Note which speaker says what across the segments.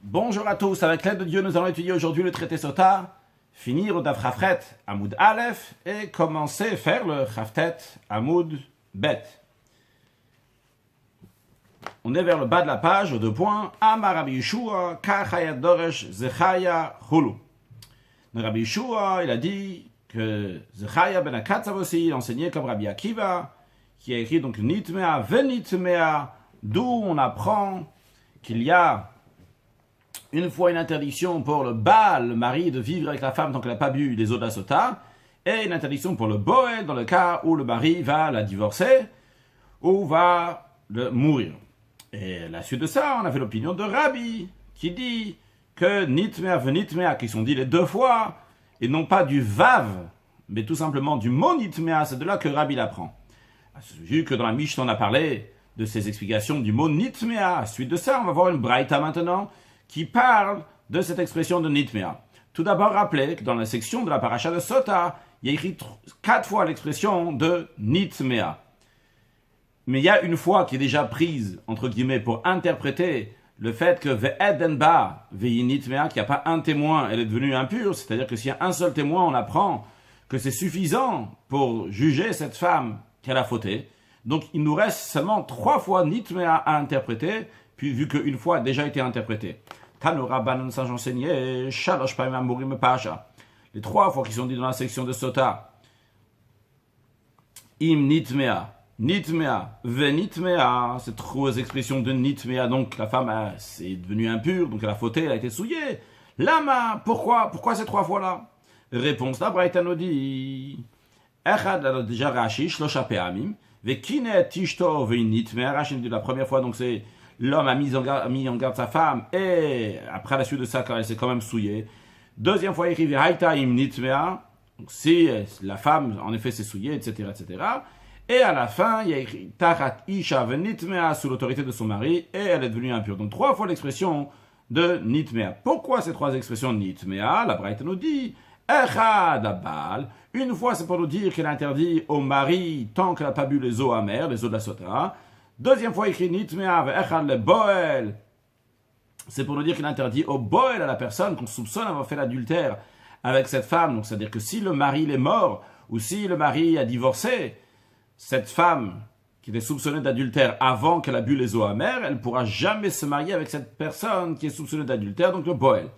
Speaker 1: Bonjour à tous, avec l'aide de Dieu, nous allons étudier aujourd'hui le traité Sota, finir au Daf Chafret Amoud Aleph et commencer à faire le Chaftet Amoud Bet. On est vers le bas de la page, aux deux points. Amar Rabbi Yeshua, Kachaya Doresh Zechaya Hulu. Rabbi Yeshua, il a dit que Zechaya ben Akatzav aussi, il enseignait comme Rabbi Akiva, qui a écrit donc Nitmea Venitmea, d'où on apprend qu'il y a une fois une interdiction pour le Baal, le mari, de vivre avec la femme tant qu'elle n'a pas bu des eaux de la Sota, et une interdiction pour le Boel dans le cas où le mari va la divorcer ou va le mourir. Et à la suite de ça, on avait l'opinion de Rabbi qui dit que Nitmea Venitmea, qui sont dit les deux fois, et non pas du Vav, mais tout simplement du mot Nitmea, c'est de là que Rabbi l'apprend. Vu que dans la Mishnah on a parlé de ces explications du mot Nitmea, à la suite de ça, on va voir une Braïta maintenant qui parle de cette expression de Nitmea. Tout d'abord, rappelez que dans la section de la paracha de Sota, il y a écrit 4 fois l'expression de Nitmea. Mais il y a une fois qui est déjà prise, entre guillemets, pour interpréter le fait que Ve'edenba ve'i Nitmea, qu'il n'y a pas un témoin, elle est devenue impure, c'est-à-dire que s'il y a un seul témoin, on apprend que c'est suffisant pour juger cette femme qu'elle a fauté. Donc il nous reste seulement 3 fois Nitmea à interpréter, puis vu qu'une fois a déjà été interprétée. Tano Rabbanon s'est enseigné, Shalosh Paim Amurim Pasha. Les 3 fois qui sont dit dans la section de Sota. Im Nitmea, Nitmea, Venitmea, ces 3 expressions de Nitmea, donc la femme c'est devenue impure, donc elle a fauté, elle a été souillée. Lama, pourquoi ces 3 fois-là? Réponse, la Braïta nous dit, Echad, alors déjà Rashi, Shlosha Pe'amim, Vekine Tishto Venitmea, Rashi nous dit la première fois, donc c'est l'homme a mis en garde sa femme, et après la suite de ça, quand elle s'est quand même souillée. Deuxième fois, il écrit Haïta im Nitmea, donc si la femme en effet s'est souillée, etc., etc. Et à la fin, il y a écrit Tachat Isha Venitmea, sous l'autorité de son mari, et elle est devenue impure. Donc 3 fois l'expression de Nitmea. Pourquoi ces 3 expressions de Nitmea? La Braïta nous dit Echad Abal. Une fois, c'est pour nous dire qu'elle interdit au mari, tant qu'elle n'a pas bu les eaux amères, les eaux de la Sota. Deuxième fois, écrit Nitmea ve'echad le Boel. C'est pour nous dire qu'il interdit au Boel, à la personne qu'on soupçonne avoir fait l'adultère avec cette femme. Donc, c'est-à-dire que si le mari est mort, ou si le mari a divorcé, cette femme qui était soupçonnée d'adultère avant qu'elle a bu les eaux amères, elle ne pourra jamais se marier avec cette personne qui est soupçonnée d'adultère, donc le Boel.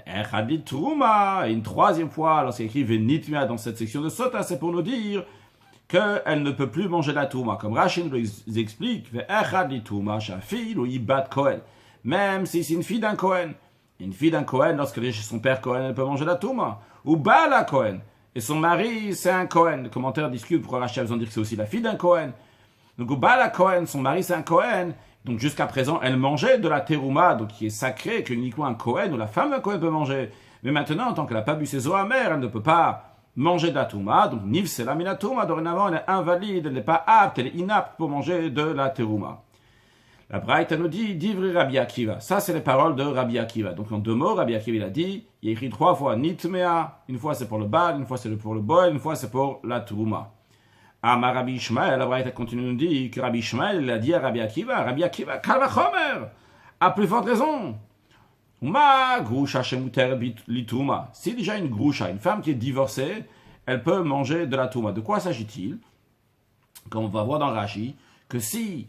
Speaker 1: Echad li Trouma. Et une 3e fois, lorsqu'il écrit Nitmea dans cette section de Sota, c'est pour nous dire qu'elle ne peut plus manger la touma. Comme Rachid nous explique, même si c'est une fille d'un Kohen. Une fille d'un Kohen, lorsqu'elle est chez son père Kohen, elle peut manger la touma. Ou Bala Kohen. Et son mari, c'est un Kohen. Le commentaire discute pourquoi Rachid a besoin de dire que c'est aussi la fille d'un Kohen. Donc, ou Bala Kohen, son mari, c'est un Kohen. Donc, jusqu'à présent, elle mangeait de la terouma, donc qui est sacrée, qu'uniquement un Kohen ou la femme d'un Kohen peut manger. Mais maintenant, en tant qu'elle n'a pas bu ses eaux amères, elle ne peut pas manger de la touma, donc Niv c'est la minatouma, dorénavant elle est invalide, elle n'est pas apte, elle est inapte pour manger de la terouma. La Braïta nous dit, d'Ivri Rabbi Akiva. Ça, c'est les paroles de Rabbi Akiva. Donc en 2 mots, Rabbi Akiva il a dit, il a écrit 3 fois Nitmea, une fois c'est pour le Baal, une fois c'est pour le Boel, une fois c'est pour la terouma. Amar Rabbi Ishmael, la Braïta continue nous dit que Rabbi Ishmael il a dit à Rabbi Akiva, Kal Vachomer, à plus forte raison. Ma grusha shemuter litouma. Si déjà une grusha, une femme qui est divorcée, elle peut manger de la touma. De quoi s'agit-il? Comme on va voir dans Rashi, que si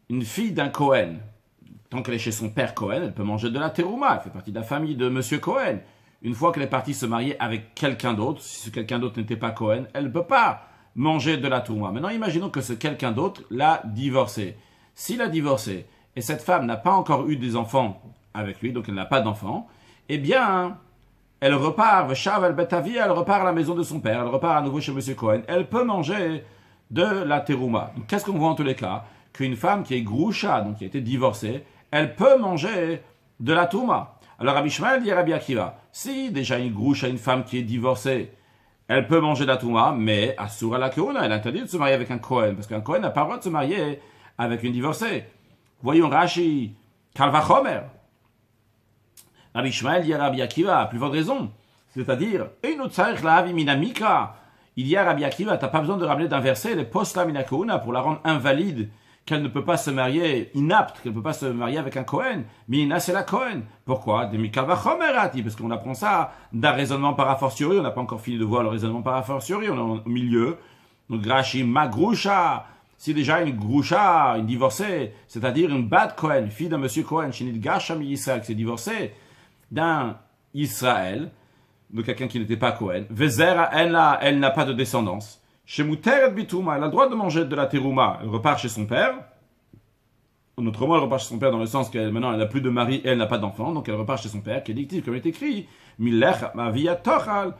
Speaker 1: une fille d'un Kohen, tant qu'elle est chez son père Kohen, elle peut manger de la terouma. Elle fait partie de la famille de Monsieur Kohen. Une fois qu'elle est partie se marier avec quelqu'un d'autre, si ce quelqu'un d'autre n'était pas Kohen, elle ne peut pas manger de la touma. Maintenant, imaginons que ce quelqu'un d'autre l'a divorcée. S'il a divorcé et cette femme n'a pas encore eu des enfants avec lui, donc elle n'a pas d'enfant, eh bien, elle repart, elle repart à la maison de son père, elle repart à nouveau chez M. Cohen, elle peut manger de la terouma. Donc, qu'est-ce qu'on voit en tous les cas? Qu'une femme qui est grusha, donc qui a été divorcée, elle peut manger de la touma. Alors, Rabbi Ishmael dit à Rabbi Akiva, si déjà une grusha, une femme qui est divorcée, elle peut manger de la touma, mais Asura la Keuna, elle interdit de se marier avec un Cohen, parce qu'un Cohen n'a pas le droit de se marier avec une divorcée. Voyons Rashi, Kal Vachomer. Rabbi Ishmael dit à Rabbi Akiva, à plus forte raison. C'est-à-dire, il y a Rabbi Akiva, tu n'as pas besoin de ramener d'un verset, les post la minakouna, pour la rendre invalide, qu'elle ne peut pas se marier, inapte, qu'elle ne peut pas se marier avec un Cohen. Mina, c'est la Cohen. Pourquoi? Parce qu'on apprend ça d'un raisonnement par a fortiori. On n'a pas encore fini de voir le raisonnement par a fortiori. On est au milieu. Donc, Rashi, ma grusha. Si déjà une grusha, une divorcée, c'est-à-dire une bat Cohen, fille d'un monsieur Cohen, Shinit Gasham Yisrael, qui s'est divorcée d'un Israël, de quelqu'un qui n'était pas Cohen. Vezera, elle n'a pas de descendance. Chez Muteret Bitouma, elle a le droit de manger de la terouma. Elle repart chez son père. Autrement, elle repart chez son père dans le sens qu'elle maintenant elle n'a plus de mari et elle n'a pas d'enfant. Donc elle repart chez son père, qui est dictif, comme il est écrit. Milech ma via tochal.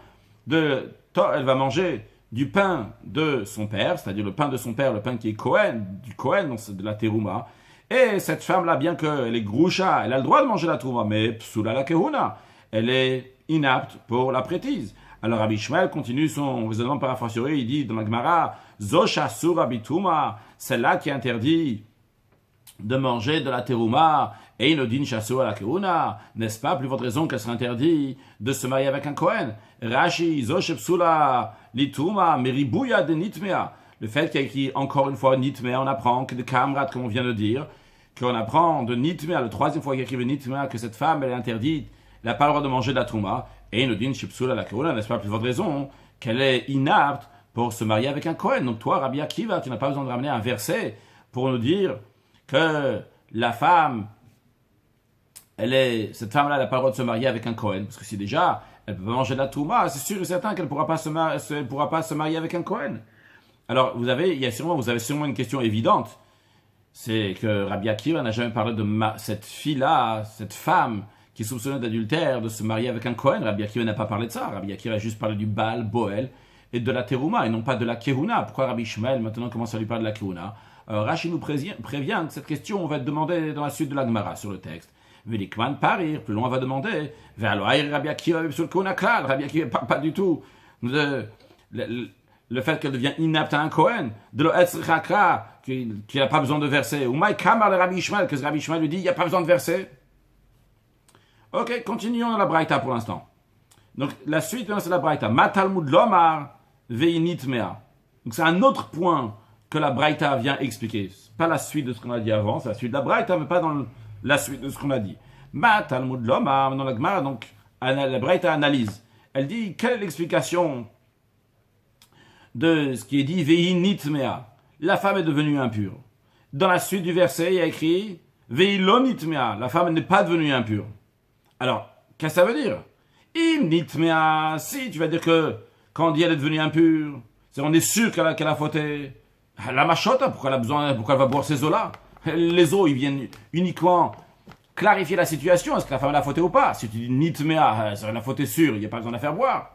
Speaker 1: Elle va manger du pain de son père, c'est-à-dire le pain de son père, le pain qui est Cohen, du Cohen, donc c'est de la terouma. Et cette femme-là, bien qu'elle est groucha, elle a le droit de manger la terouma, mais psula la kehuna, elle est inapte pour la prêtise. Alors Rabbi Ishmael continue son raisonnement par a fortiori, il dit dans la Gemara, Zosha sura bituma, celle-là qui interdit de manger de la terouma, et inodin chassou à la keuna, n'est-ce pas plus votre raison qu'elle serait interdite de se marier avec un Kohen? Rashi, Zoshe psula lituma, meribouya de nitmea. Le fait qu'il y a écrit encore une fois nitmea, on apprend que de Kamrat, comme on vient de dire, qu'on apprend de nitmea, le troisième fois qu'il y a écrit nitmea, que cette femme elle est interdite, elle n'a pas le droit de manger de la touma, et inodin chipsula la keuna, n'est-ce pas plus votre raison qu'elle est inapte pour se marier avec un Kohen. Donc toi, Rabbi Akiva, tu n'as pas besoin de ramener un verset pour nous dire que la femme, cette femme-là n'a pas le droit de se marier avec un Kohen, parce que si déjà elle peut pas manger de la touma, c'est sûr et certain qu'elle pourra pas se marier avec un Kohen. Alors vous avez sûrement une question évidente, c'est que Rabbi Akiva n'a jamais parlé de cette fille-là, cette femme qui est soupçonnée d'adultère, de se marier avec un Kohen. Rabbi Akiva n'a pas parlé de ça. Rabbi Akiva a juste parlé du Baal, Boel et de la terouma, et non pas de la kehuna. Pourquoi Rabbi Ishmael maintenant commence à lui parler de la kehuna? Rashi nous prévient que cette question, on va te demander dans la suite de la Gemara sur le texte. Velikman parir, plus loin on va demander. Rabbi Akiva Rabbi Akiva pas du tout. Le fait qu'elle devient inapte à un Kohen, de l'Etzrachakra, qu'il n'a pas besoin de verset. Ou Maï Kamar le Rabbi Ishmael, que Rabbi Ishmael lui dit, il n'y a pas besoin de verset. Ok, continuons dans la Braïta pour l'instant. Donc la suite, c'est la Braïta. Matalmud Lomar Veinitmea. Donc c'est un autre point que la Braïta vient expliquer. C'est pas la suite de ce qu'on a dit avant, c'est la suite de la Braïta, mais pas dans la suite de ce qu'on a dit. Matalmud Lomar, dans la Gemara, donc la Braïta analyse. Elle dit, quelle est l'explication de ce qui est dit Veinitmea? La femme est devenue impure. Dans la suite du verset, il y a écrit Veilonitmea. La femme n'est pas devenue impure. Alors, qu'est-ce que ça veut dire? Imnitmea, si, tu vas dire que quand on dit elle est devenue impure, on est sûr qu'elle a fauté. La machota, pourquoi elle va boire ces eaux-là? Les eaux, ils viennent uniquement clarifier la situation, est-ce que la femme a fauté ou pas? Si tu dis nitmea, c'est une fauté sûre, il n'y a pas besoin de la faire boire.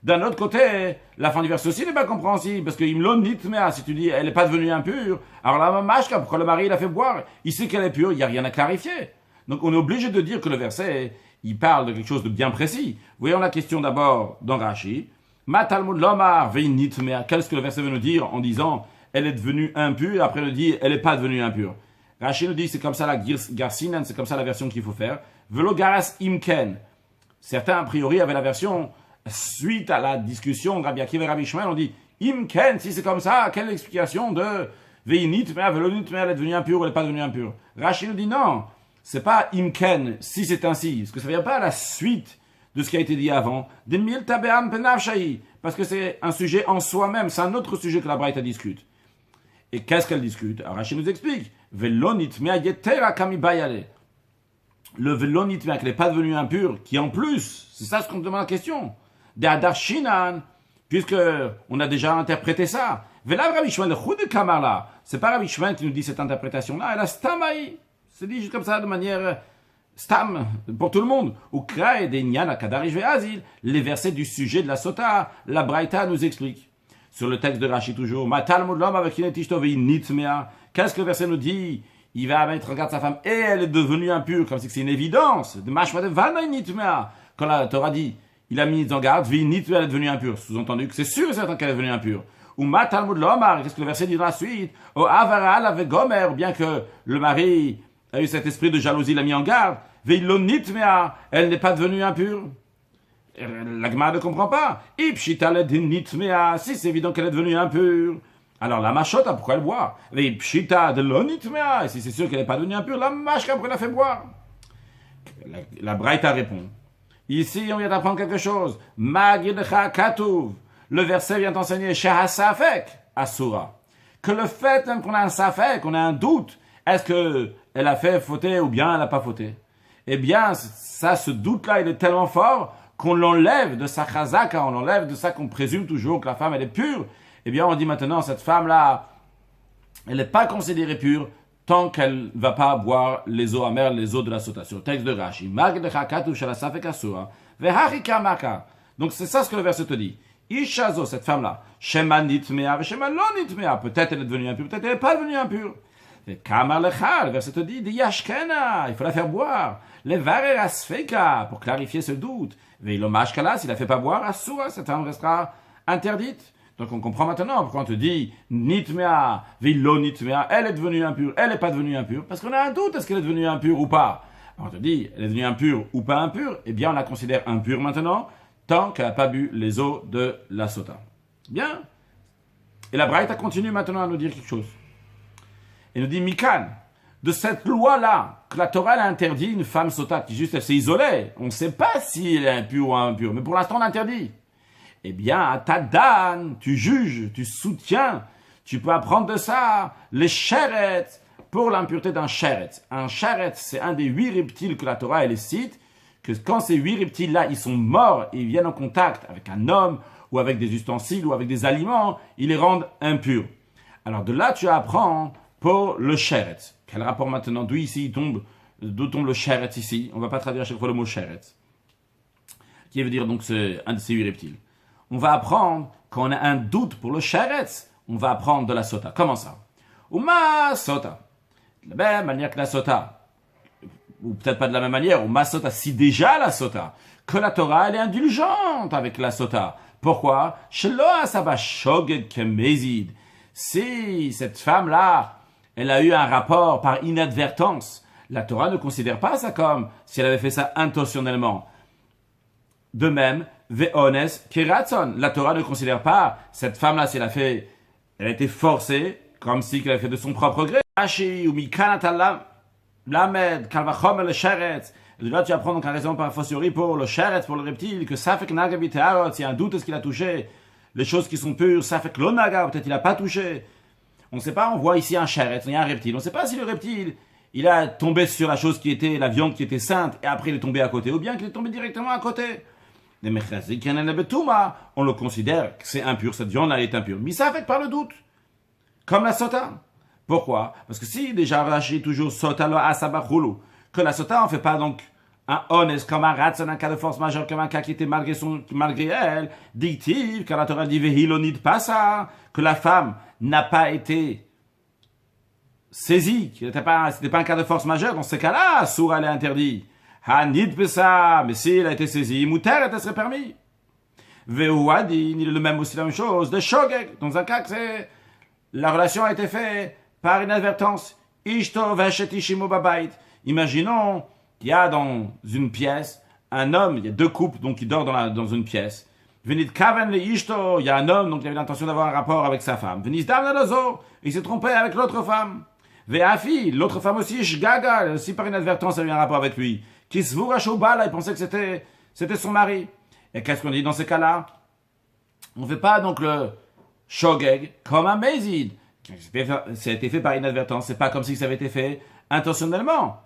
Speaker 1: D'un autre côté, la fin du verset aussi n'est pas compréhensible, parce que imlon nitmea, si tu dis elle n'est pas devenue impure, alors la machka, pourquoi le mari l'a fait boire? Il sait qu'elle est pure, il n'y a rien à clarifier. Donc on est obligé de dire que le verset, il parle de quelque chose de bien précis. Voyons la question d'abord dans Rashi. Ma Talmud lomar veinitmea. Qu'est-ce que le verset veut nous dire en disant elle est devenue impure, et après il nous dit elle n'est pas devenue impure. Rashi nous dit c'est comme ça la Garsinan, c'est comme ça la version qu'il faut faire. Velo garas imken. Certains a priori avaient la version suite à la discussion de Rabbi Akiva et Rabbi Ishmael, on dit imken, si c'est comme ça, quelle explication de veinitmea, velonitmea, elle est devenue impure ou elle n'est pas devenue impure. Rashi nous dit non. C'est pas imken, si c'est ainsi, parce que ça ne vient pas à la suite de ce qui a été dit avant. Parce que c'est un sujet en soi-même, c'est un autre sujet que la Braïta discute. Et qu'est-ce qu'elle discute? Alors Rachid nous explique. Le velonitmea, qu'elle n'est pas devenue impure, qui en plus, c'est ça ce qu'on demande la question. Puisque on a déjà interprété ça. C'est pas Rabbi Ishmael qui nous dit cette interprétation-là, elle a stamaï. C'est dit juste comme ça, de manière stam, pour tout le monde. Ou krae de nyana kadarish ve'azil, les versets du sujet de la sota, la Braïta nous explique. Sur le texte de Rashi toujours, ma talmud l'homme avec kinetishto ve'initmea. Qu'est-ce que le verset nous dit? Il va mettre, regarde sa femme, et elle est devenue impure, comme si c'est une évidence. De mashma de vana initmea. Quand la Torah dit, il a mis en garde, ve'initmea, elle est devenue impure. Sous-entendu que c'est sûr et certain qu'elle est devenue impure. Ou ma talmud l'homme, qu'est-ce que le verset dit dans la suite? O avaral avec gomer, bien que le mari a eu cet esprit de jalousie, l'a mis en garde. Veilonitmea, elle n'est pas devenue impure. La Gemara ne comprend pas. Ipshita nitmea, si c'est évident qu'elle est devenue impure. Alors la machota, pourquoi elle boit? Les pshita de l'onitmea, et si c'est sûr qu'elle n'est pas devenue impure, la mashka, pourquoi elle la fait boire? La Braïta répond. Ici, on vient d'apprendre quelque chose. Magidcha katuv. Le verset vient enseigner Sheha Safek Asura. Que le fait même qu'on a un Safek, qu'on a un doute, est-ce qu'elle a fait fauter ou bien elle n'a pas fauté? Eh bien, ça, ce doute-là, il est tellement fort qu'on l'enlève de sa chazaka, on l'enlève de ça qu'on présume toujours que la femme, elle est pure. Eh bien, on dit maintenant, cette femme-là, elle n'est pas considérée pure tant qu'elle ne va pas boire les eaux amères, les eaux de la sota. Sur le texte de Rashi. Donc, c'est ça ce que le verset te dit. Ishazo, cette femme-là, Shema nitmea, Shema lo nitmea. Peut-être elle est devenue impure, peut-être elle n'est pas devenue impure. Et Kamar lecha, le verset te dit, Yashkena, il faut la faire boire. Le varer asfeka, pour clarifier ce doute. Et le mashkala, s'il la fait pas boire, asura, cette femme restera interdite. Donc on comprend maintenant pourquoi on te dit nitmea, vilo nitmea, elle est devenue impure, elle n'est pas devenue impure, parce qu'on a un doute, est-ce qu'elle est devenue impure ou pas? Alors on te dit, elle est devenue impure ou pas impure, eh bien on la considère impure maintenant, tant qu'elle n'a pas bu les eaux de la sota. Bien. Et la Braïta continue maintenant à nous dire quelque chose. Elle nous dit, Mikan, de cette loi-là, que la Torah a interdit une femme sota qui juste elle s'est isolée, on ne sait pas si elle est impure ou impure, mais pour l'instant on l'interdit. Eh bien, à ta dan, tu juges, tu soutiens, tu peux apprendre de ça les sheret pour l'impureté d'un sheret. Un sheret, c'est un des 8 reptiles que la Torah elle cite, que quand ces 8 reptiles-là, ils sont morts et ils viennent en contact avec un homme ou avec des ustensiles ou avec des aliments, ils les rendent impurs. Alors de là, tu apprends pour le sheret. Quel rapport maintenant? D'où tombe le sheret ici? On ne va pas traduire à chaque fois le mot sheret. Qui veut dire donc c'est un de ces 8 reptiles. On va apprendre, quand on a un doute pour le sheret, on va apprendre de la sota. Comment ça? Uma sota. De la même manière que la sota. Ou peut-être pas de la même manière. Uma sota, si déjà la sota. Que la Torah, elle est indulgente avec la sota. Pourquoi? Shelo asaba shoged kemezid. Si cette femme-là, elle a eu un rapport par inadvertance, la Torah ne considère pas ça comme si elle avait fait ça intentionnellement. De même, ve'ones keratson. La Torah ne considère pas cette femme-là si elle a été forcée, comme si elle avait fait de son propre gré. Rashi ou mikanatalam lamed kalvachom le sheretz. De là, tu apprends donc un raison par fortiori pour le sheretz, pour le reptile, que safek naga bitearot, s'il y a un doute, est-ce qu'il a touché les choses qui sont pures, safek lo naga, peut-être il n'a pas touché. On ne sait pas, on voit ici un sheretz, il y a un reptile. On ne sait pas si le reptile, il a tombé sur la chose qui était, la viande qui était sainte, et après il est tombé à côté, ou bien qu'il est tombé directement à côté. On le considère que c'est impur, cette viande elle est impure. Mais ça fait par le doute. Comme la sota. Pourquoi? Parce que si déjà Rashi toujours sota lo asabachulu, que la sota on fait pas donc un honest comme un ratson, un cas de force majeure, comme un cas qui était malgré elle, dit-il, car la Torah dit vehilonit pas ça, que la femme n'a pas été saisie, c'était pas un cas de force majeure, dans ce cas-là, sour elle est interdit. Hanid pesa, mais si elle a été saisie, mouter, elle serait permis. Veuadin, il est le même aussi la même chose, de shogeg, dans un cas que c'est, la relation a été faite par inadvertance. Ishto veshetishimo babait. Imaginons qu'il y a dans une pièce un homme, il y a 2 couples donc qui dorment dans une pièce. Venit kaven le ishto, il y a un homme donc il avait l'intention d'avoir un rapport avec sa femme. Venit dam nalozo, il s'est trompé avec l'autre femme. Veafi, l'autre femme aussi, shgaga, aussi par inadvertance, elle a eu un rapport avec lui. Kisvura shobala, il pensait que c'était son mari. Et qu'est-ce qu'on dit dans ces cas-là? On ne fait pas donc le shogeg comme un mezid. Ça a été fait par inadvertance, c'est pas comme si ça avait été fait intentionnellement.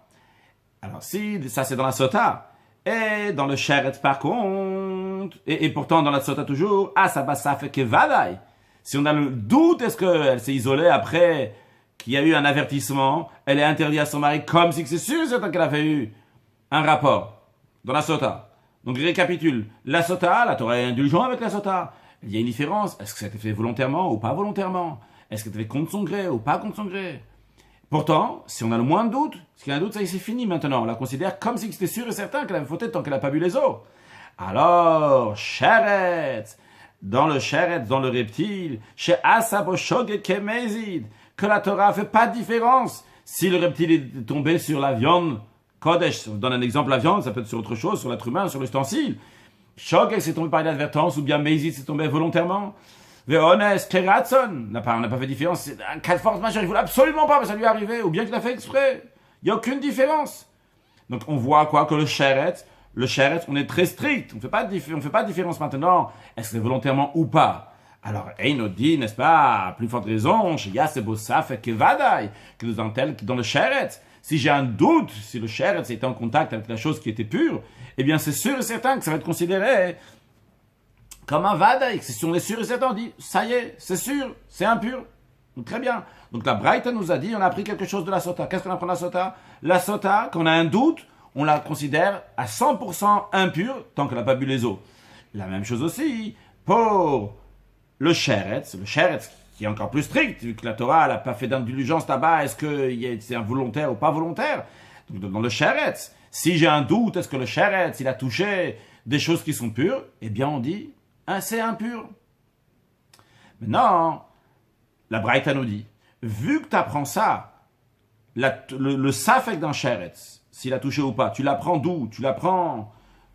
Speaker 1: Alors si, ça c'est dans la sota. Et dans le sheret par contre, et pourtant dans la sota toujours, ça fait que vadai. Si on a le doute, est-ce qu'elle s'est isolée après qu'il y a eu un avertissement, elle est interdite à son mari comme si c'est sûr qu'elle avait eu un rapport dans la sota. Donc récapitule, la sota, la Torah est indulgente avec la sota. Il y a une différence, est-ce que ça a été fait volontairement ou pas volontairement? Est-ce que ça a été fait contre son gré ou pas contre son gré? Pourtant, si on a le moins de doute, s'il y a un doute, ça y est, c'est fini maintenant. On la considère comme si c'était sûr et certain qu'elle avait fauté tant qu'elle n'a pas bu les eaux. Alors, sheret, dans le sheret, dans le reptile, chez Asabo Shoge Kemezid, que la Torah fait pas de différence si le reptile est tombé sur la viande Kodesh. On donne un exemple, la viande, ça peut être sur autre chose, sur l'être humain, sur l'ustensile. Shoge, c'est tombé par inadvertance, ou bien Mezid, c'est tombé volontairement. Veones, Keratson. On n'a pas fait différence. C'est un cas de force majeure. Il voulait absolument pas, mais ça lui est arrivé. Ou bien qu'il a fait exprès. Il n'y a aucune différence. Donc, on voit quoi? Que le Sheretz, on est très strict. On ne fait pas de différence maintenant. Est-ce que c'est volontairement ou pas? Alors, Eino dit, n'est-ce pas, à plus forte raison, chez Yassebo Safek Kevadai, que dans le Sheretz. Si j'ai un doute, si le Sheretz était en contact avec la chose qui était pure, eh bien, c'est sûr et certain que ça va être considéré comme un Vadaï. Si on est sûr et certain, on dit, ça y est, c'est sûr, c'est impur. Donc, très bien. Donc, la Braïta nous a dit, on a appris quelque chose de la Sota. Qu'est-ce qu'on apprend de la Sota? La Sota, quand on a un doute, on la considère à 100% impure tant qu'elle n'a pas bu les eaux. La même chose aussi pour le Sheretz qui est encore plus strict, vu que la Torah n'a pas fait d'indulgence là-bas, est-ce que c'est involontaire ou pas volontaire? Donc, dans le Sheretz, si j'ai un doute, est-ce que le Sheretz, il a touché des choses qui sont pures? Eh bien, on dit, c'est impur. Maintenant, la Braïta nous dit, vu que tu apprends ça, le Safek d'un Sheretz, s'il a touché ou pas, tu l'apprends d'où? Tu l'apprends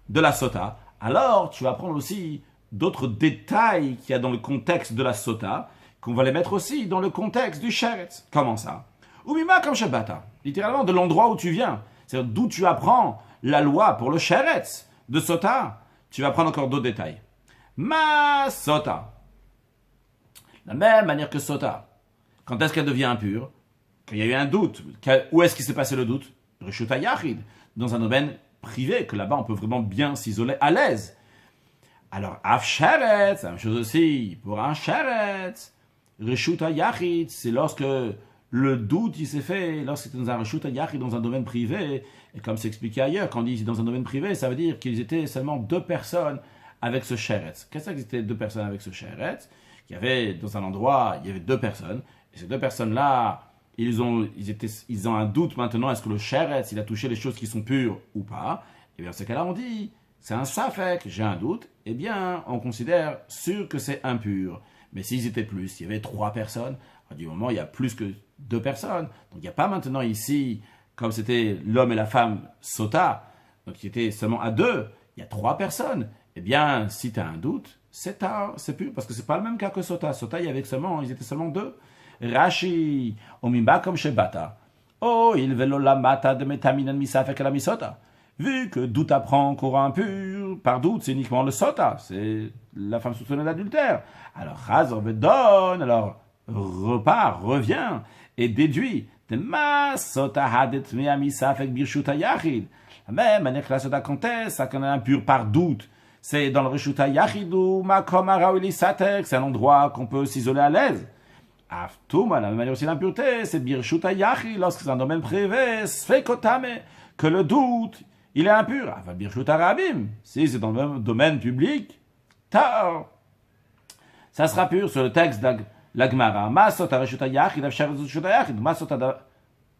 Speaker 1: de la Sota. Alors, tu vas apprendre aussi d'autres détails qu'il y a dans le contexte de la Sota, qu'on va les mettre aussi dans le contexte du Sheretz. Comment ça? Umima comme Shabata. Littéralement, de l'endroit où tu viens. C'est-à-dire d'où tu apprends la loi pour le Sheretz de Sota. Tu vas apprendre encore d'autres détails. Ma Sota. La même manière que Sota. Quand est-ce qu'elle devient impure? Quand il y a eu un doute. Où est-ce qu'il s'est passé le doute? Reshuta Yachid. Dans un domaine privé, que là-bas on peut vraiment bien s'isoler à l'aise. Alors, Af Sheretz, c'est la même chose aussi. Pour un Sheretz, Reshuta Yachid, c'est lorsque le doute il s'est fait, lorsque c'était dans un Reshuta Yachid, dans un domaine privé, et comme c'est expliqué ailleurs, quand on dit dans un domaine privé, ça veut dire qu'ils étaient seulement 2 personnes avec ce Sheretz. Qu'est-ce que c'était 2 personnes avec ce Sheretz? Il y avait, dans un endroit, il y avait 2 personnes, et ces 2 personnes-là, ils ont un doute maintenant, est-ce que le Sheretz, il a touché les choses qui sont pures ou pas? Et bien, dans ce cas-là, on dit, c'est un Safek, j'ai un doute, eh bien, on considère sûr que c'est impur. Mais s'ils étaient plus, s'il y avait 3 personnes, du moment il y a plus que 2 personnes, donc il n'y a pas maintenant ici, comme c'était l'homme et la femme Sota, donc il était seulement à 2, il y a 3 personnes, eh bien, si tu as un doute, c'est pur, parce que c'est pas le même cas que Sota. Sota, ils étaient seulement 2. Rashi, omimba comme Shebata. Oh, il velo la mata de metaminan misafek la misota. Vu que doute apprend qu'on rend impur, par doute, c'est uniquement le sota, c'est la femme soupçonnée d'adultère. Alors, Chazor vedon, alors revient et déduit de ma sota hadet mea misafek birshuta yachid. La même manière que la sota conteste, ça qu'on est impur par doute. C'est dans le reshuta yachid ou makom araouli satek, c'est un endroit qu'on peut s'isoler à l'aise. Aftouma, la même manière aussi l'impureté, c'est birshuta yachid, lorsque c'est un domaine privé, sfekotame, que le doute, il est impur. Ava birshuta rabim, si c'est dans le domaine public, tar. Ça sera pur sur le texte de la Gemara. Ma sota reshuta yachid, avshar reshuta yachid, ma sota da...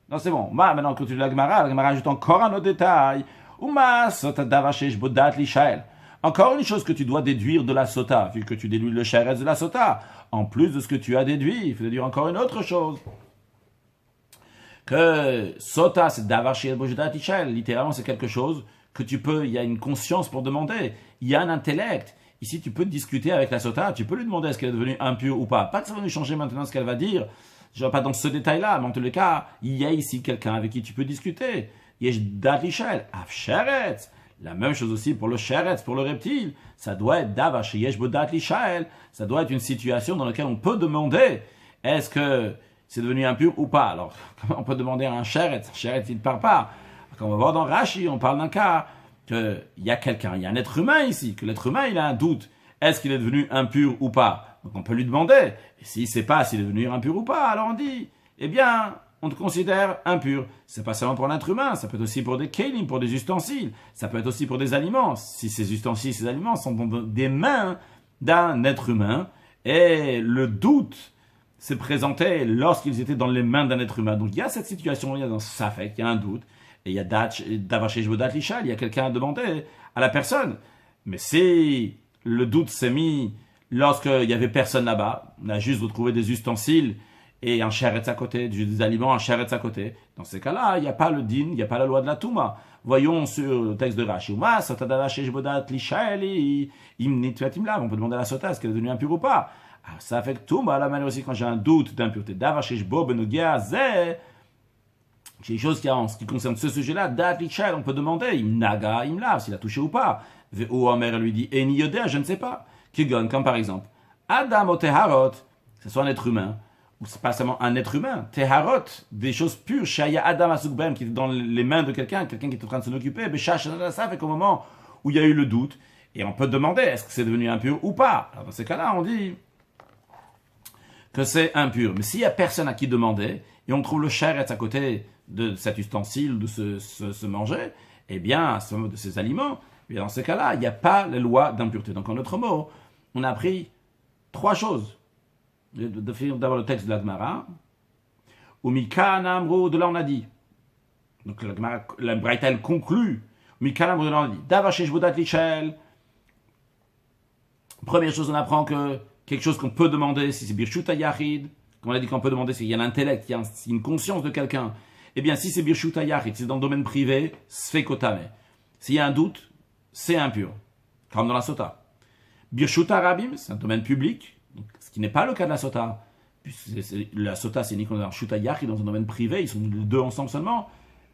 Speaker 1: Non, c'est bon. Maintenant, on continue la Gemara ajoute encore un autre détail. Ou ma sota davashesh bodat lishael. Encore une chose que tu dois déduire de la sota, vu que tu déduis le sheretz de la sota. En plus de ce que tu as déduit, il faut déduire encore une autre chose. Que sota, c'est davar shel bojudat ishel. Littéralement, c'est quelque chose que tu peux, il y a une conscience pour demander. Il y a un intellect. Ici, tu peux discuter avec la sota, tu peux lui demander est-ce qu'elle est devenue impure ou pas. Pas que ça va nous changer maintenant ce qu'elle va dire. Je ne vais pas dans ce détail-là, mais en tous les cas, il y a ici quelqu'un avec qui tu peux discuter. Yesh dat ishel, af sheretz. La même chose aussi pour le sheretz, pour le reptile. Ça doit être davar sheyesh bodat lishael. Ça doit être une situation dans laquelle on peut demander est-ce que c'est devenu impur ou pas. Alors, comment on peut demander à un sheretz? Un sheretz, il ne parle pas. Quand on va voir dans Rashi, on parle d'un cas qu'il y a quelqu'un, il y a un être humain ici, que l'être humain, il a un doute. Est-ce qu'il est devenu impur ou pas? Donc on peut lui demander. Et s'il ne sait pas s'il est devenu impur ou pas, alors on dit, eh bien, on te considère impur. C'est pas seulement pour l'être humain, ça peut être aussi pour des kelim, pour des ustensiles. Ça peut être aussi pour des aliments. Si ces ustensiles, ces aliments sont dans des mains d'un être humain, et le doute s'est présenté lorsqu'ils étaient dans les mains d'un être humain. Donc il y a cette situation, il y a dans Safek, il y a un doute, et il y a Davachesh Bodat Lishal, il y a quelqu'un à demander à la personne. Mais si le doute s'est mis lorsqu'il y avait personne là-bas, on a juste retrouvé des ustensiles et un sheretz à côté, des aliments, un sheretz à côté. Dans ces cas-là, il n'y a pas le din, il n'y a pas la loi de la Touma. Voyons sur le texte de Rashi. On peut demander à la sota, est-ce qu'elle est devenue impure ou pas? Ah, ça fait que tout, la manière aussi quand j'ai un doute d'impureté. Davashish-bo benogia zeh. J'ai des choses en ce qui concerne ce sujet-là, on peut demander, im naga, im lav, s'il a touché ou pas. Ou Omer lui dit, eni yodea, je ne sais pas. Kigon, comme par exemple, Adam o teharot, que ce soit un être humain, ou c'est pas seulement un être humain, teharot, des choses pures, shaya Adam asukbem, qui est dans les mains de quelqu'un qui est en train de s'en occuper, beshash, ça fait qu'au moment où il y a eu le doute, et on peut demander, est-ce que c'est devenu impur ou pas. Alors dans ces cas-là, on dit que c'est impur. Mais s'il y a personne à qui demander, et on trouve le sheretz à côté de cet ustensile, de se manger, eh bien, de ces aliments, et dans ce cas-là, il n'y a pas les lois d'impureté. Donc, en d'autres mots, on a appris trois choses. De finir d'abord le texte de la Gemara. Ou Mikana Amro, de là on a dit. Donc, la Braïta, elle conclut. Mikana Amro, de là on a dit. Davachesh Bodat Lichel. Première chose, on apprend que quelque chose qu'on peut demander, si c'est Birshuta Yachid, comme on a dit qu'on peut demander, s'il y a l'intellect, il y a une conscience de quelqu'un. Eh bien, si c'est Birshuta Yachid, c'est dans le domaine privé, Sfekotame. S'il y a un doute, c'est impur, comme dans la sota. Birshuta Rabim, c'est un domaine public, donc, ce qui n'est pas le cas de la sota. La sota, c'est uniquement dans Shuta Yachid, dans un domaine privé, ils sont les deux ensemble seulement.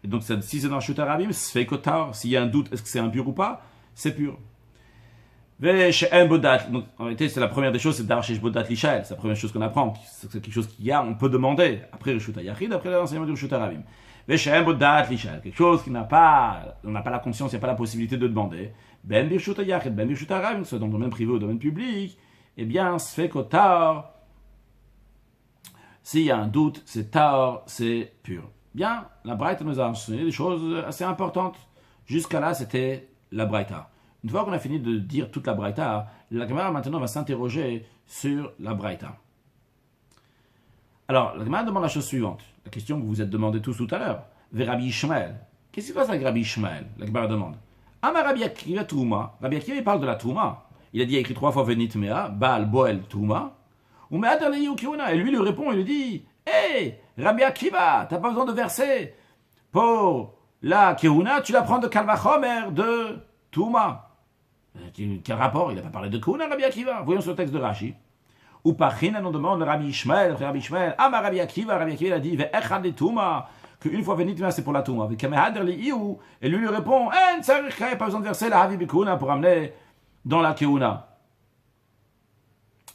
Speaker 1: Et donc, si c'est dans Shuta Rabim, Sfekotar, s'il y a un doute, est-ce que c'est impur ou pas, c'est pur. Donc, en réalité, c'est la première des choses, c'est Darshesh Bodat Lishael. C'est la première chose qu'on apprend. C'est quelque chose qu'il y a, on peut demander. Après Rishuta Yachid, après l'enseignement du Rishuta Rabim. Veshem Bodat Lishael. Quelque chose qui on n'a pas la conscience, il n'y a pas la possibilité de demander. Ben Rishuta Yachid, Ben Rishuta Rabim, que ce soit dans le domaine privé ou dans le domaine public. Eh bien, se fait qu'au s'il y a un doute, c'est tard, c'est pur. Bien, la Braïta nous a enseigné des choses assez importantes. Jusqu'à là, c'était la Braïta. Une fois qu'on a fini de dire toute la Braïta, la Gemara maintenant va s'interroger sur la Braïta. Alors, la Gemara demande la chose suivante, la question que vous vous êtes demandé tous tout à l'heure. Vers Rabbi Ishmael. Qu'est-ce qui se passe avec Rabbi Ishmael? La Gemara demande. Ama Rabbi Akiva Trouma. Rabbi Akiva, il parle de la Trouma. Il a dit, il a écrit 3 fois Venit Mea, Baal Boel Trouma. Ou Me'adar Leyu Kiuna. Et lui lui répond, il lui dit, hé, Rabbi Akiva, t'as pas besoin de verser. Pour la Kiuna, tu la prends de Kalvachomer de Trouma. Quel rapport? Il n'a pas parlé de Kuna, Rabbi Akiva. Voyons sur le texte de Rashi. Ou par China, on demande Rabbi Ishmael, ah, ma Rabbi Akiva a dit, ve'echad le Touma, qu'une fois venit, c'est pour la Touma. Et lui répond, il n'y a pas besoin de verser la Havi Bikuna pour amener dans la Keuna.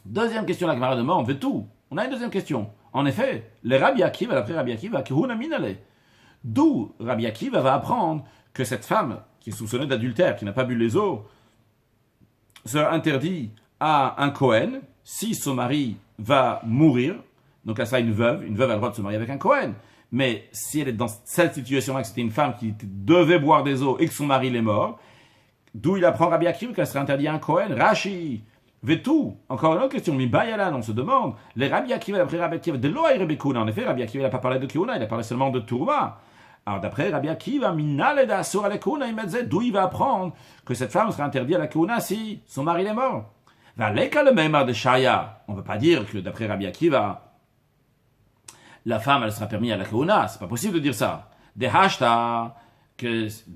Speaker 1: Deuxième question, la Gemara demande, veut tout. On a une deuxième question. En effet, le Rabbi Akiva, d'après Rabbi Akiva, Keuna minale. D'où Rabbi Akiva va apprendre que cette femme, qui est soupçonnée d'adultère, qui n'a pas bu les eaux, sera interdit à un Kohen si son mari va mourir. Donc elle sera une veuve a le droit de se marier avec un Kohen. Mais si elle est dans cette situation-là, que c'était une femme qui devait boire des eaux et que son mari est mort, d'où il apprend Rabbi Akiva qu'elle serait interdite à un Kohen? Rashi, Vetou. Encore une autre question, Mibayalan, on se demande, les Rabbi Akiva, d'après Rabbi Akiva, de l'Oaï Rabbi Kuna. En effet, Rabbi Akiva n'a pas parlé de Kuna, il a parlé seulement de Tourma. Alors d'après Rabbi Akiva, Minale d'Asur à la Kuna, il m'a dit d'où il va apprendre que cette femme sera interdite à la Kuna si son mari est mort. Valeka le même de Shaya. On ne peut pas dire que d'après Rabbi Akiva, la femme elle sera permise à la Kuna. C'est pas possible de dire ça. Des hashta,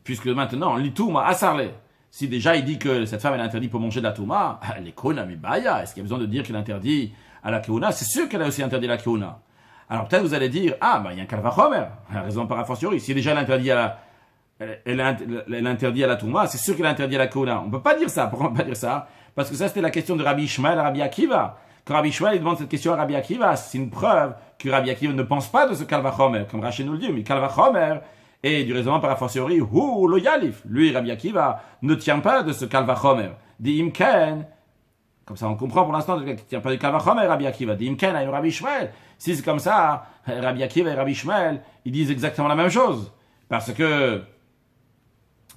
Speaker 1: puisque maintenant, l'itouma asarle. Si déjà il dit que cette femme elle est interdite pour manger de la touma, les Kuna mibaya. Est-ce qu'il y a besoin de dire qu'il est interdit à la Kuna? C'est sûr qu'elle a aussi interdit à la Kuna. Alors peut-être vous allez dire, il y a un kalvachomer, la raison par a fortiori. Si déjà elle interdit à la Touma, c'est sûr qu'elle a interdit à la Kouna. On ne peut pas dire ça. Pourquoi on ne peut pas dire ça? Parce que ça c'était la question de Rabbi Ishmael à Rabbi Akiva. Quand Rabbi Ishmael il demande cette question à Rabbi Akiva, c'est une preuve que Rabbi Akiva ne pense pas de ce kalvachomer, comme Rashi nous le dit, mais kalvachomer est du raisonnement par a fortiori, lo yalif. Lui, Rabbi Akiva, ne tient pas de ce kalvachomer. Dit imken. Comme ça, on comprend pour l'instant qu'il ne tient pas du Kalvachomer, Rabbi Akiva. Dit Imken à Rabbi Ishmael. Si c'est comme ça, Rabbi Akiva et Rabbi Ishmael, ils disent exactement la même chose. Parce que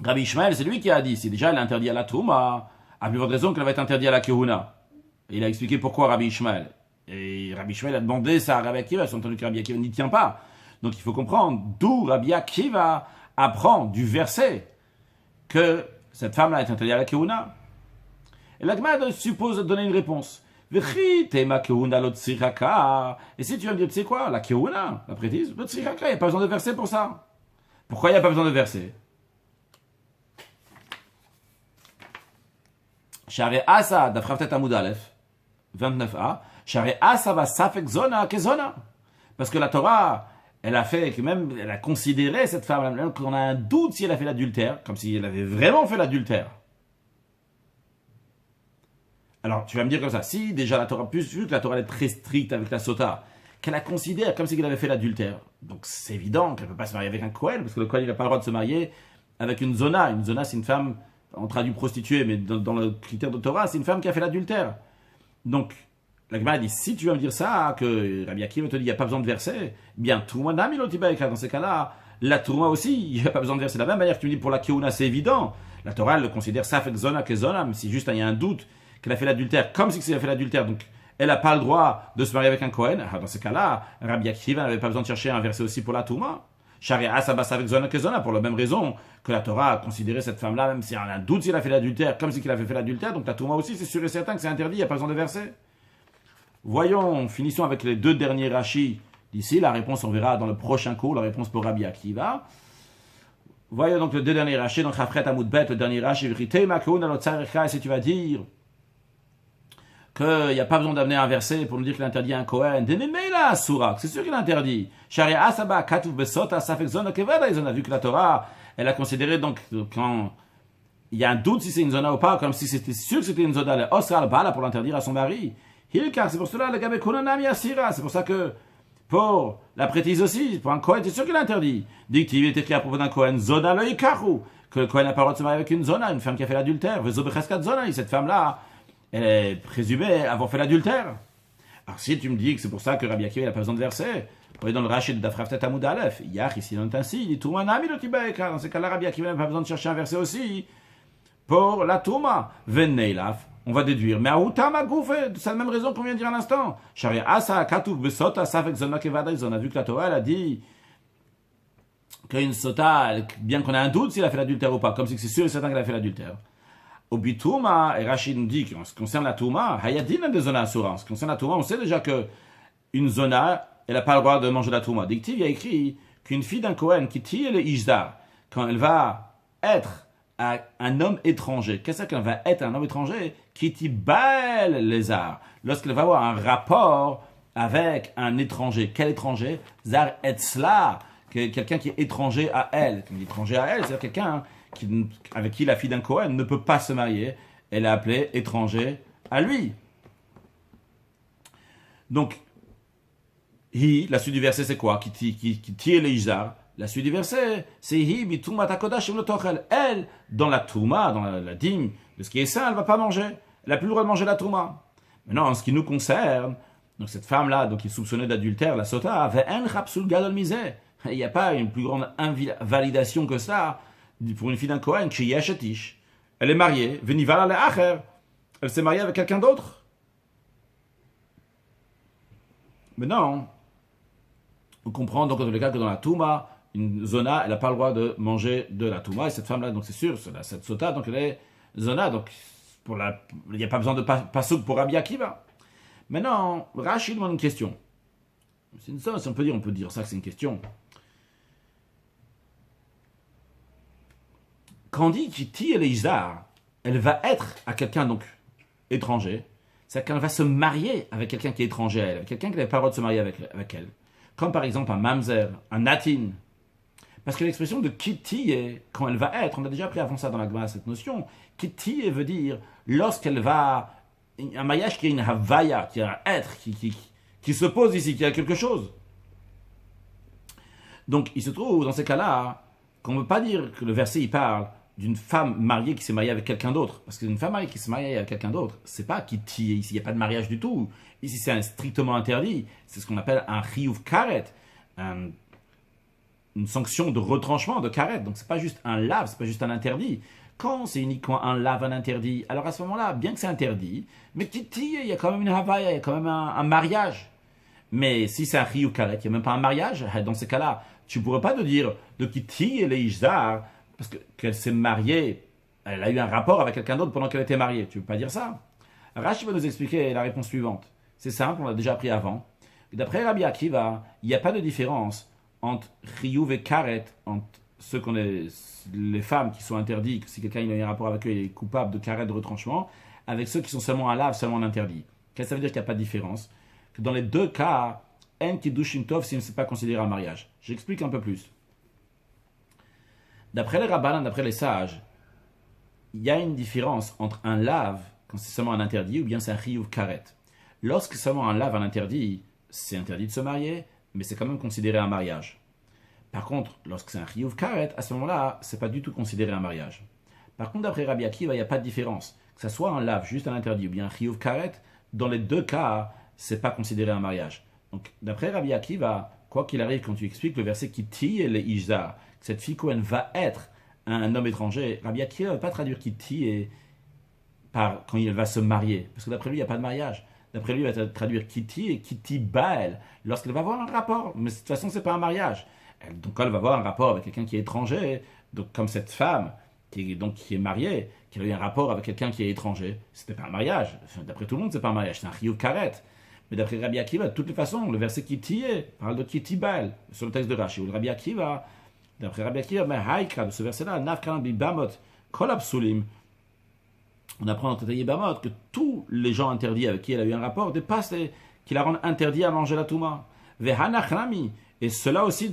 Speaker 1: Rabbi Ishmael, c'est lui qui a dit, si déjà elle est interdite à la Touma, à plus forte raison qu'elle va être interdite à la Kehuna. Et il a expliqué pourquoi Rabbi Ishmael. Et Rabbi Ishmael a demandé ça à Rabbi Akiva, ils ont entendu que Rabbi Akiva n'y tient pas. Donc il faut comprendre d'où Rabbi Akiva apprend du verset que cette femme-là est interdite à la Kehuna. Et la Gemara suppose de donner une réponse. Et si tu vas me dire, tu sais quoi, la Kehuna, la prêtise, le Tziraka, il n'y a pas besoin de verser pour ça. Pourquoi il n'y a pas besoin de verser? Share Asa, d'après peut-être Amoud Aleph, 29a, Share asava safek zona kezona. Parce que la Torah, elle a considéré cette femme, même qu'on a un doute si elle a fait l'adultère, comme si elle avait vraiment fait l'adultère. Alors, tu vas me dire comme ça, si déjà la Torah, plus vu que la Torah est très stricte avec la sota, qu'elle la considère comme si elle avait fait l'adultère, donc c'est évident qu'elle ne peut pas se marier avec un Kohen, parce que le Kohen, il n'a pas le droit de se marier avec une zona. Une zona, c'est une femme, on traduit prostituée, mais dans le critère de Torah, c'est une femme qui a fait l'adultère. Donc, la Gemara dit, si tu vas me dire ça, que Rabbi Akiva te dit, il n'y a pas besoin de verser, bien, Touma Nami Lotibaïka, dans ces cas-là, la Touma aussi, il n'y a pas besoin de verser. De la même manière que tu me dis, pour la Keuna, c'est évident. La Torah, elle le considère Safek Zona Kezona, mais si juste il y a un doute qu'elle a fait l'adultère, comme si elle a fait l'adultère, donc elle n'a pas le droit de se marier avec un Kohen, dans ces cas-là, Rabbi Akiva n'avait pas besoin de chercher un verset aussi pour la Touma. Sharia Asaba Safek Zona Kezona, pour la même raison que la Torah a considéré cette femme-là, même si elle a un doute si elle a fait l'adultère, comme si elle avait fait l'adultère, donc la Touma aussi, c'est sûr et certain que c'est interdit, il n'y a pas besoin de verset. Voyons, finissons avec les deux derniers rachis d'ici. La réponse, on verra dans le prochain cours, la réponse pour Rabbi Akiva. Voyons donc les deux derniers rachis, donc Chafret Amoudbet, le dernier rachi, et si tu vas dire qu'il n'y a pas besoin d'amener un verset pour nous dire qu'il interdit un Kohen, c'est sûr qu'il interdit. Sharia Asaba, Katuf Besota, Safek Zona Kevada, ils ont vu que la Torah, elle a considéré donc quand il y a un doute si c'est une zona ou pas, comme si c'était sûr que c'était une zona, le Osral Bala pour l'interdire à son mari. C'est pour cela, le Gabe Kunanami Asira, c'est pour ça que pour la prêtise aussi, pour un Kohen, c'est sûr qu'il est interdit. Dictive est écrit à propos d'un Kohen, Zona le Ikaru, que le Kohen n'a pas le droit de se marier avec une zona, une femme qui a fait l'adultère. Zona, cette femme-là, elle est présumée avoir fait l'adultère. Alors si tu me dis que c'est pour ça que Rabbi Akiva n'a pas besoin de verset, on est dans le rachid de Dafraftet Amoud Aleph, Yach, ici, non ainsi, il dit Toumanami le Tibaïka, dans ce cas-là, Rabbi Akiva n'a pas besoin de chercher un verset aussi pour la Touma. Venneilaf. On va déduire. Mais c'est la même raison qu'on vient de dire à l'instant. Sharia Asa, Katouf, Besota, Safek Zona Kevada, on a vu que la Torah, elle a dit qu'une sota, bien qu'on ait un doute s'il a fait l'adultère ou pas, comme si c'est sûr et certain qu'elle a fait l'adultère. Au Bitouma, et Rachid nous dit qu'en ce qui concerne la Touma, Hayadina de Zona Asura. En ce qui concerne la Touma, on sait déjà que une zona, elle n'a pas le droit de manger la Touma. Dictive, il y a écrit qu'une fille d'un Kohen qui tire le Ijdar, quand elle va être un homme étranger. Qu'est-ce qu'elle va être un homme étranger qui tibale les arts lorsqu'elle va avoir un rapport avec un étranger. Quel étranger? Zar etzla, quelqu'un qui est étranger à elle. Étranger à elle, c'est-à-dire quelqu'un avec qui la fille d'un Kohen ne peut pas se marier. Elle est appelée étranger à lui. Donc, la suite du verset c'est quoi? Qui tire les Izar. La suite du verset, c'est elle, dans la Touma, dans la dîme, de ce qui est saint, elle ne va pas manger. Elle n'a plus le droit de manger la Touma. Maintenant, en ce qui nous concerne, donc cette femme-là, donc qui est soupçonnée d'adultère, la Sota, il n'y a pas une plus grande invalidation que ça pour une fille d'un Kohen, elle est mariée, elle s'est mariée avec quelqu'un d'autre. Maintenant, on comprend donc dans le cas que dans la Touma, une zona, elle n'a pas le droit de manger de la Touma, et cette femme-là, donc c'est sûr, cette Sota, donc elle est zona, donc il n'y a pas besoin de pasouk pour Rabbi Akiva. Maintenant, Rachid demande une question. C'est une somme, si on peut dire ça que c'est une question. Quand on dit Kiti et Izar, elle va être à quelqu'un donc étranger, c'est qu'elle va se marier avec quelqu'un qui est étranger à elle, avec quelqu'un qui n'avait pas le droit de se marier avec elle. Comme par exemple un mamzer, un natin. Parce que l'expression de Kiti, quand elle va être, on a déjà pris avant ça dans la Gemara cette notion, Kiti veut dire lorsqu'elle va, un mariage qui est une havaya, qui est un être, qui se pose ici, qui a quelque chose. Donc il se trouve dans ces cas-là qu'on ne veut pas dire que le verset il parle d'une femme mariée qui s'est mariée avec quelqu'un d'autre. Parce qu'une femme mariée qui s'est mariée avec quelqu'un d'autre, c'est pas Kiti, ici il n'y a pas de mariage du tout. Ici c'est strictement interdit. C'est ce qu'on appelle un chiyuv karet, une sanction de retranchement, de karet. Donc c'est pas juste un lave, c'est pas juste un interdit. Quand c'est uniquement un lave, un interdit, alors à ce moment-là, bien que c'est interdit, mais Kiti, il y a quand même une havaya, il y a quand même un mariage. Mais si c'est un chiyuv karet, il n'y a même pas un mariage, dans ces cas-là, tu ne pourrais pas te dire de Kiti et les Ishzar, parce qu'elle s'est mariée, elle a eu un rapport avec quelqu'un d'autre pendant qu'elle était mariée. Tu ne peux pas dire ça. Rashi va nous expliquer la réponse suivante. C'est simple, on l'a déjà appris avant. D'après Rabbi Akiva, il n'y a pas de différence entre Chiyuv et Karet, entre ceux qu'on est, les femmes qui sont interdites, si quelqu'un a eu un rapport avec eux, il est coupable de Karet de retranchement, avec ceux qui sont seulement un lave, seulement un interdit. Qu'est-ce que ça veut dire qu'il n'y a pas de différence? Que dans les deux cas, en kiddushin tov, si ne c'est pas considéré un mariage. J'explique un peu plus. D'après les rabbanan, d'après les sages, il y a une différence entre un lave, quand c'est seulement un interdit, ou bien c'est un chiyuv karet. Lorsque seulement un lave un interdit, c'est interdit de se marier, mais c'est quand même considéré un mariage. Par contre, lorsque c'est un chiyuv karet, à ce moment-là, c'est pas du tout considéré un mariage. Par contre, d'après Rabbi Akiva, il n'y a pas de différence. Que ce soit un lave, juste un interdit, ou bien un chiyuv karet, dans les deux cas, c'est pas considéré un mariage. Donc, d'après Rabbi Akiva, quoi qu'il arrive, quand tu expliques le verset qui tire les Ishzar, que cette fille Cohen va être un homme étranger, Rabbi Akiva ne va pas traduire qui tire par quand il va se marier, parce que d'après lui, il n'y a pas de mariage. D'après lui, il va traduire Kitty et Kitty Baal lorsqu'elle va avoir un rapport. Mais de toute façon, c'est pas un mariage. Donc, elle va avoir un rapport avec quelqu'un qui est étranger. Donc, comme cette femme qui est mariée, qui a eu un rapport avec quelqu'un qui est étranger, c'était pas un mariage. D'après tout le monde, c'est pas un mariage, c'est un chiyuv karet. Mais d'après Rabbi Akiva, de toutes les façons, le verset Kitty parle de Kitty Baal sur le texte de Rashi. Ou le Rabbi Akiva, d'après Rabbi Akiva, mais Haïka, de ce verset-là, Nafkaran bi Bamot, Kol Absulim. On apprend dans Tataïe Bamot que tous les gens interdits avec qui elle a eu un rapport dépassent qui la rendent interdit à manger la touma. Vehanachnami, et cela aussi,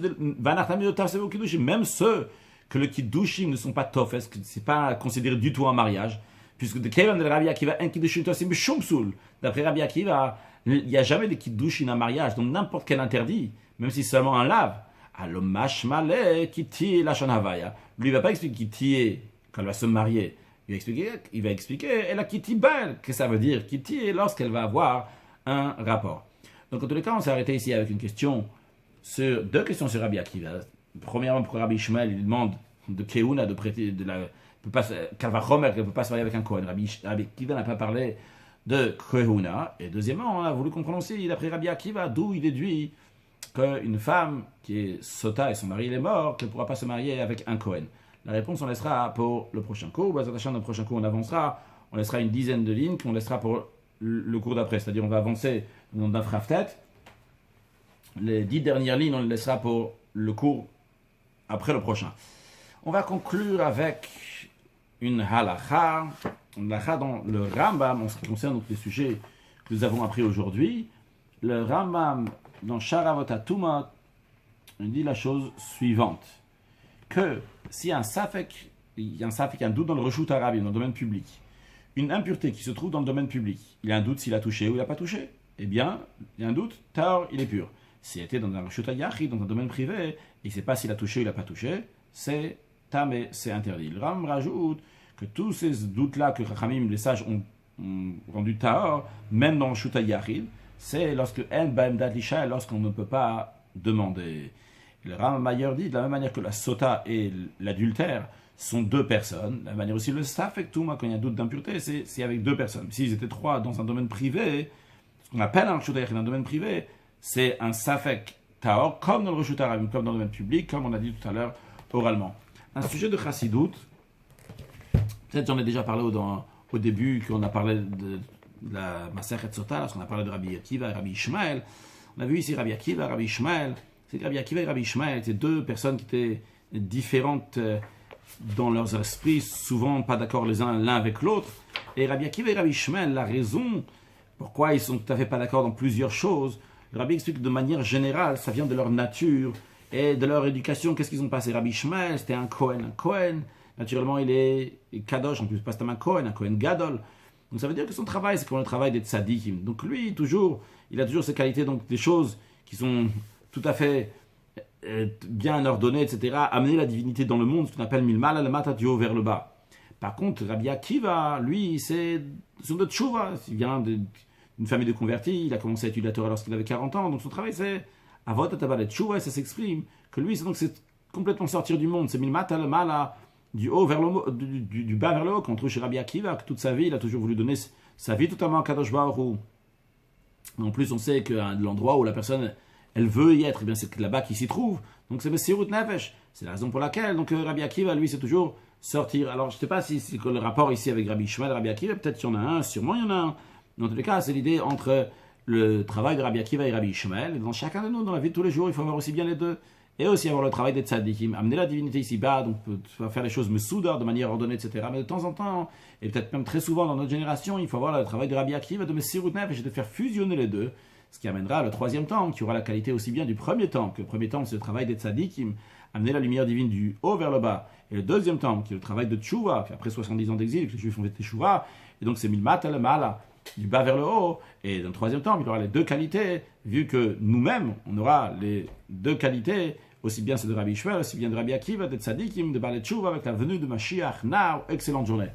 Speaker 1: même ceux que le kiddushim ne sont pas tof, est-ce que c'est pas considéré du tout un mariage, puisque de Kevin de Rabbi Akiva, un kiddushim tosim shumsul. D'après Rabbi Akiva, il n'y a jamais de kiddushim un mariage, donc n'importe quel interdit, même si c'est seulement un lave. Alors mashmale kiti la shanavaya. Lui il va pas expliquer kiti quand elle va se marier. Il va expliquer elle a Kitty Belle, que ça veut dire Kitty lorsqu'elle va avoir un rapport. Donc en tous les cas, on s'est arrêté ici avec une question sur deux questions sur Rabbi Akiva. Premièrement, pour Rabbi Ishmael, il demande de Keuna de prêter de la Kalvachomer, qu'elle ne peut pas se marier avec un Kohen. Rabbi Akiva n'a pas parlé de Keuna. Et deuxièmement, on a voulu comprendre aussi, d'après Rabbi Akiva, d'où il déduit qu'une femme qui est sota et son mari il est mort, qu'elle ne pourra pas se marier avec un Kohen. La réponse, on laissera pour le prochain cours. Dans le prochain cours, on avancera. On laissera une dizaine de lignes qu'on laissera pour le cours d'après. C'est-à-dire, on va avancer dans d'un fraftet. Les 10 dernières lignes, on les laissera pour le cours après le prochain. On va conclure avec une halakha. Une halakha dans le Rambam, en ce qui concerne donc les sujets que nous avons appris aujourd'hui. Le Rambam, dans Sharavot HaTumot, il dit la chose suivante. Que s'il y a un safek, un doute dans le reshut arabe, dans le domaine public, une impureté qui se trouve dans le domaine public, il y a un doute s'il a touché ou il n'a pas touché, eh bien, il y a un doute, tard, il est pur. S'il était dans un reshut yachid, dans un domaine privé, et il ne sait pas s'il a touché ou il n'a pas touché, c'est tamé, c'est interdit. Le Ram rajoute que tous ces doutes-là que Chachamim, les sages, ont rendu tahor, même dans le reshut yachid, c'est lorsque lorsqu'on ne peut pas demander. Le Ram Mayer dit, de la même manière que la sota et l'adultère sont deux personnes, de la même manière aussi le safek touma, quand il y a un doute d'impureté, c'est avec deux personnes. S'ils étaient trois dans un domaine privé, ce qu'on appelle un reshut dans un domaine privé, c'est un safek taor, comme dans le reshut arabim, comme dans le domaine public, comme on a dit tout à l'heure oralement. Un sujet de chassidout, peut-être j'en ai déjà parlé au début, qu'on a parlé de la Masechet Sota, lorsqu'on a parlé de Rabbi Akiva et Rabbi Ishmael. On a vu ici Rabbi Akiva, Rabbi Ishmael. C'est que Rabbi Akiva et Rabbi Ishmael étaient deux personnes qui étaient différentes dans leurs esprits, souvent pas d'accord l'un avec l'autre. Et Rabbi Akiva et Rabbi Ishmael, la raison pourquoi ils sont tout à fait pas d'accord dans plusieurs choses, le Rabbi explique que de manière générale, ça vient de leur nature et de leur éducation. Qu'est-ce qu'ils ont passé? Rabbi Ishmael, c'était un Kohen. Un Kohen, naturellement, il est Kadosh, en plus, pas seulement un Kohen Gadol. Donc ça veut dire que son travail, c'est comme le travail des tzadikim. Donc lui, il a toujours ces qualités, donc des choses qui sont tout à fait bien ordonnées, etc. Amener la divinité dans le monde, ce qu'on appelle milmal al-mata, du haut vers le bas. Par contre, Rabbi Akiva, lui, c'est son de tchouva. Il vient d'une famille de convertis, il a commencé à étudier la Torah lorsqu'il avait 40 ans, donc son travail c'est avot atabalet tchouva, et ça s'exprime que lui, c'est complètement sortir du monde, c'est milmat al-mala, du haut vers le du bas vers le haut, qu'on trouve chez Rabbi Akiva, que toute sa vie, il a toujours voulu donner sa vie totalement à Kadosh Baruch Hu. En plus, on sait que l'endroit où la personne elle veut y être, eh bien c'est là-bas qu'il s'y trouve. Donc c'est Messirut Nefesh. C'est la raison pour laquelle donc Rabbi Akiva, lui, c'est toujours sortir. Alors je ne sais pas si c'est le rapport ici avec Rabbi Ishmael et Rabbi Akiva, peut-être qu'il y en a un, sûrement il y en a un. Dans tous les cas, c'est l'idée entre le travail de Rabbi Akiva et Rabbi Ishmael. Et dans chacun de nous, dans la vie de tous les jours, il faut avoir aussi bien les deux. et aussi avoir le travail des tzadikim, amener la divinité ici-bas, donc faire les choses mesouda, de manière ordonnée, etc. Mais de temps en temps, et peut-être même très souvent dans notre génération, il faut avoir le travail de Rabbi Akiva, de Messirut Nefesh, et de faire fusionner les deux, ce qui amènera le troisième temple, qui aura la qualité aussi bien du premier temple, que le premier temple c'est le travail des tzadikim, amener la lumière divine du haut vers le bas, et le deuxième temple, qui est le travail de Tchouva, après 70 ans d'exil, que les Juifs ont fait Tchouva, et donc c'est Milmat el Mala, du bas vers le haut, et dans le troisième temple, il aura les deux qualités, vu que nous-mêmes, on aura les deux qualités, aussi bien c'est de Rabbi Shmuel, aussi bien de Rabbi Akiva, de Tzadikim, de Baal Tchouva, avec la venue de Mashiach. Now, excellente journée.